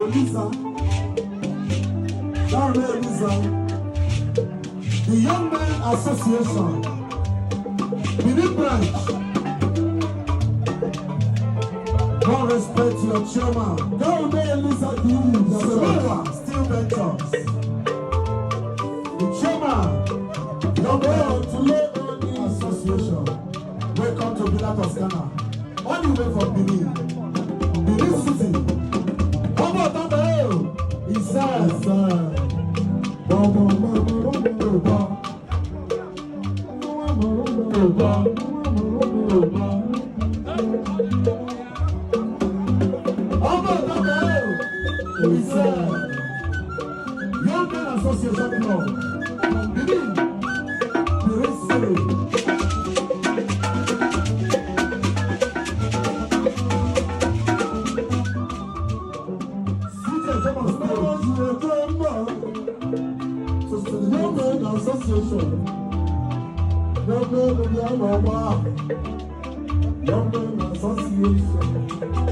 Lisa, Lisa, the Young Men Association, Benin branch. More respect to your chairman. Down there, Lisa, Steel Ventures. The chairman, Young Men Association. Welcome to Villa Toscana. All the way from Benin City. He says, Young Men Association Club, Benin, Benin City. Young Men Association. Young Men Association.